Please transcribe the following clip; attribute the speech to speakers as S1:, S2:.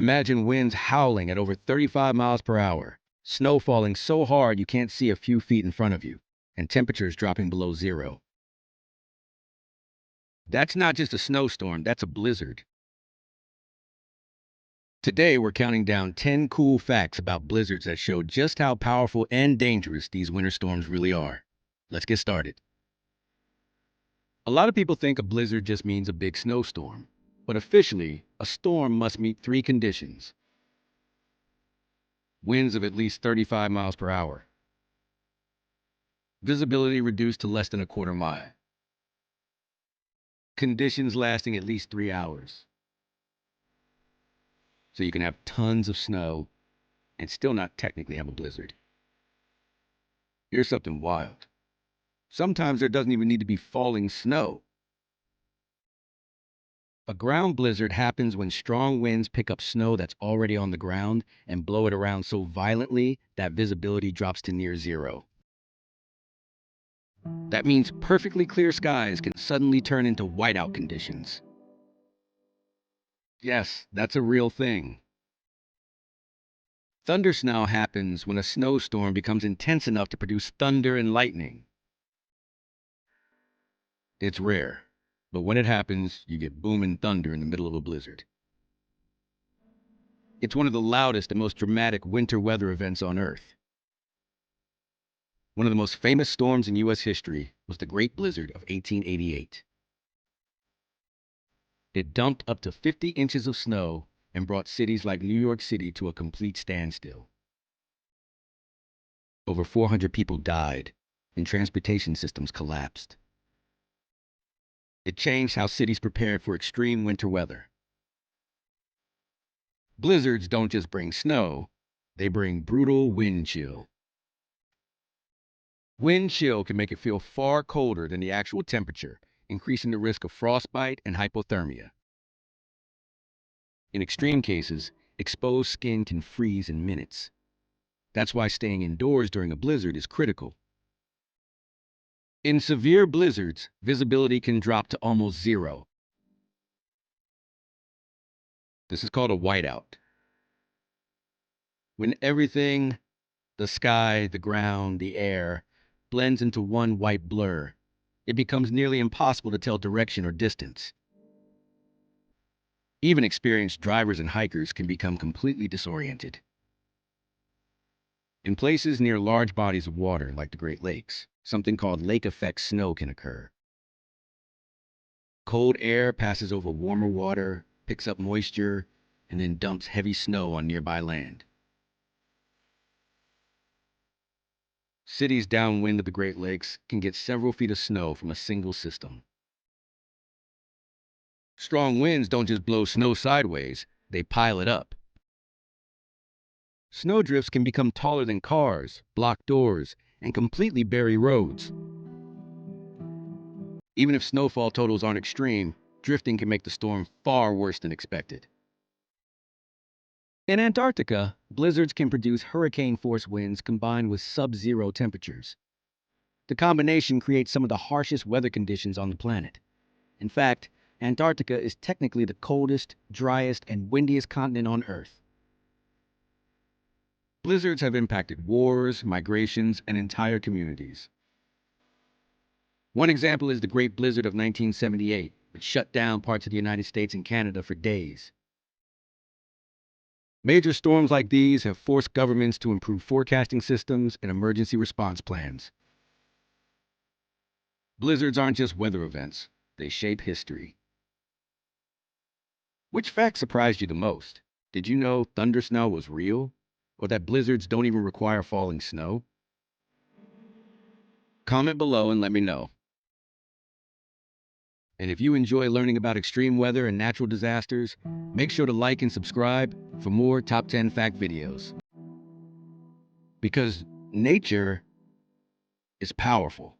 S1: Imagine winds howling at over 35 miles per hour, snow falling so hard you can't see a few feet in front of you, and temperatures dropping below zero. That's not just a snowstorm, that's a blizzard. Today, we're counting down 10 cool facts about blizzards that show just how powerful and dangerous these winter storms really are. Let's get started. A lot of people think a blizzard just means a big snowstorm, but officially, a storm must meet three conditions: winds of at least 35 miles per hour, visibility reduced to less than a quarter mile, conditions lasting at least 3 hours. So you can have tons of snow and still not technically have a blizzard. Here's something wild. Sometimes there doesn't even need to be falling snow. A ground blizzard happens when strong winds pick up snow that's already on the ground and blow it around so violently that visibility drops to near zero. That means perfectly clear skies can suddenly turn into whiteout conditions. Yes, that's a real thing. Thundersnow happens when a snowstorm becomes intense enough to produce thunder and lightning. It's rare, but when it happens, you get booming thunder in the middle of a blizzard. It's one of the loudest and most dramatic winter weather events on Earth. One of the most famous storms in U.S. history was the Great Blizzard of 1888. It dumped up to 50 inches of snow and brought cities like New York City to a complete standstill. Over 400 people died, and transportation systems collapsed. It changed how cities prepared for extreme winter weather. Blizzards don't just bring snow, they bring brutal wind chill. Wind chill can make it feel far colder than the actual temperature, increasing the risk of frostbite and hypothermia. In extreme cases, exposed skin can freeze in minutes. That's why staying indoors during a blizzard is critical. In severe blizzards, visibility can drop to almost zero. This is called a whiteout. When everything, the sky, the ground, the air, blends into one white blur, it becomes nearly impossible to tell direction or distance. Even experienced drivers and hikers can become completely disoriented. In places near large bodies of water, like the Great Lakes, something called lake effect snow can occur. Cold air passes over warmer water, picks up moisture, and then dumps heavy snow on nearby land. Cities downwind of the Great Lakes can get several feet of snow from a single system. Strong winds don't just blow snow sideways, they pile it up. Snowdrifts can become taller than cars, block doors, and completely bury roads. Even if snowfall totals aren't extreme, drifting can make the storm far worse than expected. In Antarctica, blizzards can produce hurricane-force winds combined with sub-zero temperatures. The combination creates some of the harshest weather conditions on the planet. In fact, Antarctica is technically the coldest, driest, and windiest continent on Earth. Blizzards have impacted wars, migrations, and entire communities. One example is the Great Blizzard of 1978, which shut down parts of the United States and Canada for days. Major storms like these have forced governments to improve forecasting systems and emergency response plans. Blizzards aren't just weather events, they shape history. Which fact surprised you the most? Did you know thundersnow was real? Or that blizzards don't even require falling snow? Comment below and let me know. And if you enjoy learning about extreme weather and natural disasters, make sure to like and subscribe for more Top 10 Fact videos. Because nature is powerful.